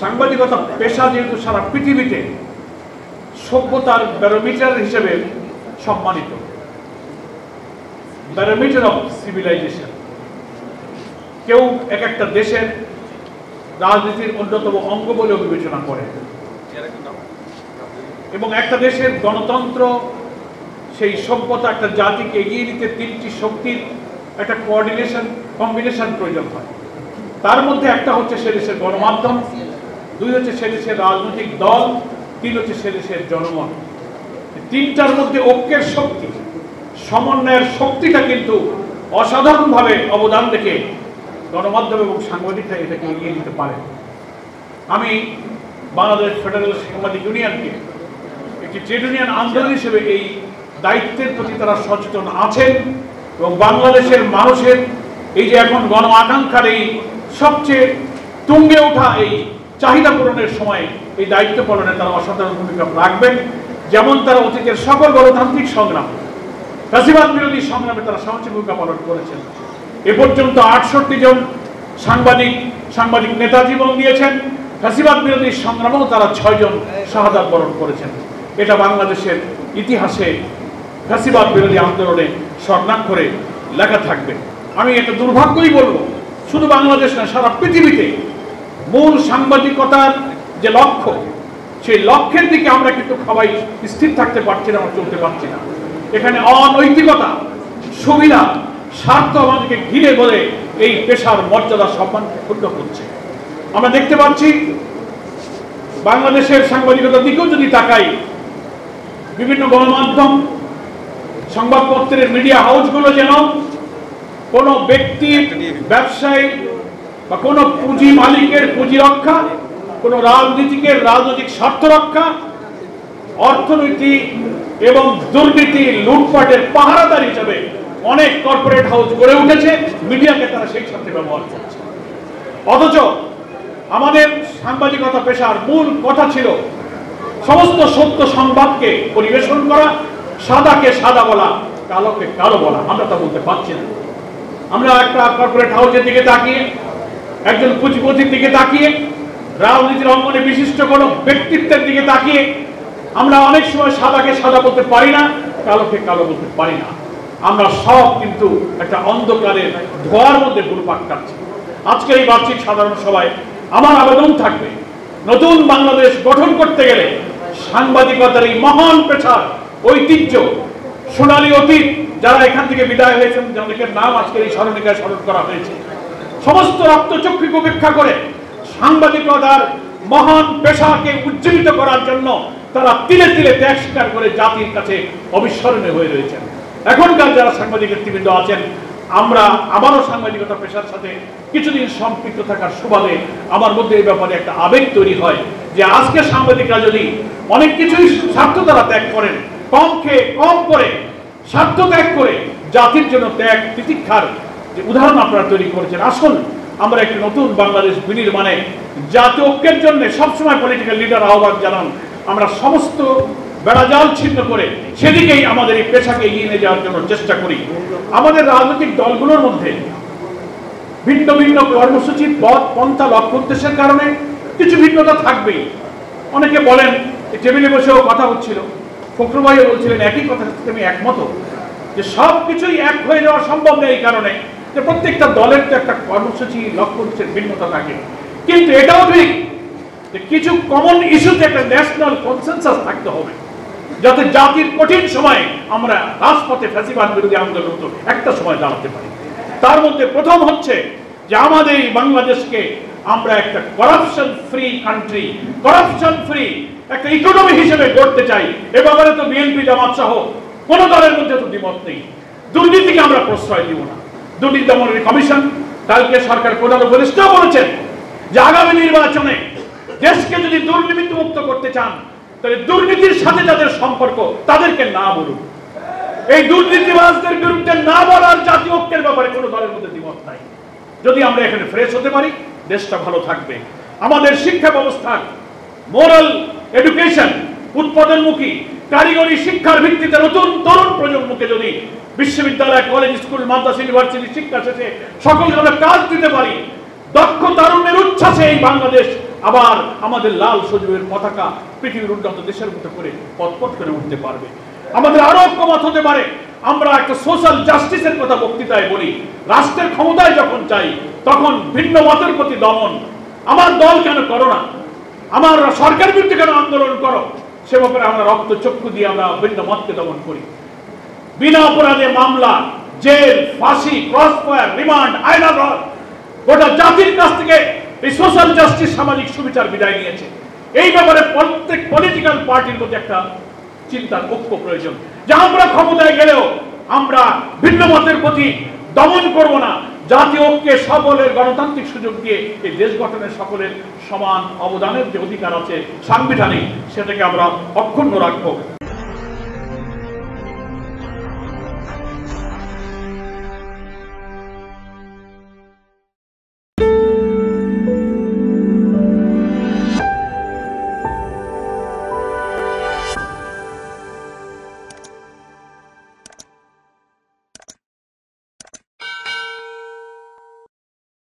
সাংবাদিকতা পেশা যেহেতু সারা পৃথিবীতে সভ্যতার ব্যারোমিটার হিসেবে সম্মানিত, ব্যারোমিটার অফ সিভিলাইজেশন, কেউ এক একটা দেশের রাজনীতির অন্যতম অঙ্গ বলে বিবেচনা করে, এবং একটা দেশের গণতন্ত্র সেই সভ্যতা একটা জাতিকে এগিয়ে নিতে তিনটি শক্তির একটা কম্বিনেশন প্রয়োজন হয়। তার মধ্যে একটা হচ্ছে সে দেশের গণমাধ্যম, দুই হচ্ছে সে দেশের রাজনৈতিক দল, তিন হচ্ছে সে দেশের জনগণ। তিনটার মধ্যে ঐক্যের শক্তি, সমন্বয়ের শক্তিটা কিন্তু অসাধারণভাবে অবদান রেখে গণমাধ্যম এবং সাংবাদিকরা এটাকে এগিয়ে নিতে পারে। আমি বাংলাদেশ ফেডারেল সাংবাদিক ইউনিয়নকে একটি ট্রেড ইউনিয়ন আন্দোলন হিসেবে এই দায়িত্বের প্রতি তারা সচেতন আছেন, এবং বাংলাদেশের মানুষের এই যে এখন গণ আকাঙ্ক্ষার এই সবচেয়ে তুঙ্গে ওঠা এই চাহিদা পূরণের সময় এই দায়িত্ব পালনে তারা অসাধারণ ভূমিকা রাখবেন। যেমন তারা অতীতের সকল গণতান্ত্রিক সংগ্রাম, ফ্যাসিবাদ বিরোধী সংগ্রামে তারা সাহসী ভূমিকা পালন করেছেন। এ পর্যন্ত 68 জন সাংবাদিক নেতা জীবন দিয়েছেন। ফ্যাসিবাদ বিরোধী সংগ্রামেও তারা 6 জন শাহাদাত বরণ করেছেন। এটা বাংলাদেশের ইতিহাসে ফ্যাসিবাদ বিরোধী আন্দোলনে স্বর্ণাক্ষরে লেখা থাকবে। আমি এটা দুর্ভাগ্যই বলবো, শুধু বাংলাদেশ না, সারা পৃথিবীতে মূল সাংবাদিকতার যে লক্ষ্য, সেই লক্ষ্যের দিকে আমরা কিন্তু সবাই স্থির থাকতে পারছি না, আমরা চলতে পারছি না। এখানে অনৈতিকতা, সুবিধা, স্বার্থ আমাদেরকে ঘিরে বলে এই পেশার মর্যাদা সম্মানকে ক্ষুণ্ণ করছে। আমরা দেখতে পাচ্ছি বাংলাদেশের সাংবাদিকতার দিকেও যদি তাকাই, বিভিন্ন গণমাধ্যম, সংবাদপত্রের মিডিয়া হাউসগুলো যেন কোনো ব্যক্তির, ব্যবসায়ী বা কোনো পুঁজি মালিকের পুঁজি রক্ষা, কোনো রাজনীতিকের রাজনৈতিক স্বার্থ রক্ষা, অর্থনীতি এবং দুর্নীতি লুটপাটের পাহারাদার হিসেবে অনেক কর্পোরেট হাউস গড়ে উঠেছে। মিডিয়াকে তারা সেই সাথে ব্যবহার করছে। অথচ আমাদের সাংবাদিকতা পেশার মূল কথা ছিল সমস্ত সত্য সংবাদকে পরিবেশন করা, সাদাকে সাদা বলা, কালোকে কালো বলা। আমরা তা বলতে পারছি না। আমরা একটা কর্পোরেট হাউসের দিকে তাকিয়ে, একজন পুঁজিপতির দিকে তাকিয়ে, রাজনীতির অঙ্গনে বিশিষ্ট কোনো ব্যক্তিত্বের দিকে তাকিয়ে আমরা অনেক সময় সাদাকে সাদা বলতে পারি না, কালোকে কালো বলতে পারি না। আমরা সব কিন্তু একটা অন্ধকারের ধোঁয়ার মধ্যে ঘুরপাক খাচ্ছি। আজকের এই বার্ষিক সাধারণ সভায় আমার আবেদন থাকবে, নতুন বাংলাদেশ গঠন করতে গেলে সাংবাদিকতার এই মহান পেশার ঐতিহ্য, সোনালী অতীত, যারা এখান থেকে বিদায় হয়েছেন, যাদের নাম আজকের এই স্মরণিকায় স্মরণ করা হয়েছে, সমস্ত রক্তচক্ষুকে উপেক্ষা করে সাংবাদিকতার মহান পেশাকে উজ্জীবিত করার জন্য তারা তিলে তিলে ত্যাগ স্বীকার করে জাতির কাছে অবিস্মরণীয় হয়ে রয়েছেন। এখনকার যারা সাংবাদিক নেতৃবৃন্দ আছেন, আমরা আবারও সাংবাদিকতা পেশার সাথে কিছুদিন সম্পৃক্ত থাকার সুবাদে আমার মধ্যে এই ব্যাপারে একটা আবেগ তৈরি হয় যে আজকে সাংবাদিকরা যদি অনেক কিছুই স্বার্থ তারা ত্যাগ করেন, কম খেয়ে কম করে স্বার্থ ত্যাগ করে জাতির জন্য ত্যাগ তিতিক্ষার যে উদাহরণ আপনারা তৈরি করেছেন, আসুন আমরা একটি নতুন বাংলাদেশ বিনির্মাণে জাতীয় ঐক্যের জন্য সবসময় পলিটিক্যাল লিডার আহ্বান জানান, আমরা সমস্ত বেড়াজাল ছিন্ন করে সেদিকেই আমাদের এই পেশাকে এগিয়ে নিয়ে যাওয়ার জন্য চেষ্টা করি। আমাদের রাজনৈতিক দলগুলোর মধ্যে ভিন্ন ভিন্ন কর্মসূচি, পথ, পন্থা, লক্ষ্য উদ্দেশ্যের কারণে কিছু ভিন্নতা থাকবেই। অনেকে বলেন, টেবিলে বসেও কথা হচ্ছিল, ফখরুল ভাইও বলছিলেন একই কথা, আমি একমত যে সব কিছুই এক হয়ে যাওয়া সম্ভব নেই, এই কারণে যে প্রত্যেকটা দলের তো একটা কর্মসূচি, লক্ষ্য উদ্দেশ্যের ভিন্নতা থাকে। কিন্তু এটাও ঠিক যে কিছু কমন ইস্যুতে একটা ন্যাশনাল কনসেনসাস থাকতে হবে, যাতে জাতির কঠিন সময়ে আমরা রাজপথে ফ্যাসিবাদ বিরোধী আন্দোলন একটা সময় দাঁড়াতে পারি। তার মধ্যে প্রথম হচ্ছে যে আমাদের এই বাংলাদেশকে আমরা একটা corruption free country, corruption free একটা ইকোনমি হিসেবে গড়তে চাই। এ ব্যাপারে তো বিএনপি, জামাত সহ কোনো দলের মধ্যে তো দ্বিমত নেই। দুর্নীতিকে আমরা প্রশ্রয় দিব না। দুর্নীতি দমনের কমিশন, কালকে সরকার প্রধান উপদেষ্টা বলেছেন যে আগামী নির্বাচনে দেশকে যদি দুর্নীতি মুক্ত করতে চান, তাহলে দুর্নীতির সাথে যাদের সম্পর্ক তাদেরকে না বলুন। এই দুর্নীতিবাজদের বিরুদ্ধে না বলার জাতীয় ঐক্যের ব্যাপারে কোনো দলের মধ্যে দ্বিমত নাই। যদি আমরা এখানে ফ্রেশ হতে পারি, দেশটা ভালো থাকবে। আমাদের শিক্ষা ব্যবস্থার মোরাল এডুকেশন, উৎপাদনমুখী কারিগরি শিক্ষার ভিত্তিতে নতুন তরুণ প্রজন্মকে যদি বিশ্ববিদ্যালয়, কলেজ, স্কুল, মাদ্রাসা, ইউনিভার্সিটি শিক্ষা শেষে সকল ধরনের কাজ দিতে পারি, দক্ষ তরুণের উচ্ছ্বাসে এই বাংলাদেশ আবার আমাদের লাল সজীবের পতাকা পৃথিবীর উন্নত দেশের মতো করে পথপথ করে উঠতে পারবে। আমাদের আরো ঐক্যমত হতে পারে। আমরা একটা সোশ্যাল জাস্টিসের কথা বক্তৃতায় বলি, রাষ্ট্রের ক্ষমতায় যখন চাই তখন ভিন্ন মতের প্রতি দমন, আমার দল কেন করো না, আমার সরকারের বিরুদ্ধে কেন আন্দোলন করো, সে ব্যাপারে আমরা রক্ত চক্ষু দিয়ে আমরা ভিন্ন মতকে দমন করি। বিনা অপরাধে মামলা, জেল, ফাঁসি, ক্রস ফায়ার, রিমান্ড, আয়নাঘর, গোটা জাতির কাছ থেকে এই সোশ্যাল জাস্টিস, সামাজিক সুবিচার বিদায় নিয়েছে। এই ব্যাপারে প্রত্যেক পলিটিক্যাল পার্টির মধ্যে একটা চিন্তার ঐক্য প্রয়োজন, যে আমরা ক্ষমতায় গেলেও আমরা ভিন্ন মতের প্রতি দমন করব না, জাতীয় ঐক্যে সকলের গণতান্ত্রিক সুযোগ দিয়ে এই দেশ গঠনের সকলের সমান অবদানের যে অধিকার আছে সাংবিধানিক, সেটাকে আমরা অক্ষুণ্ণ রাখবো।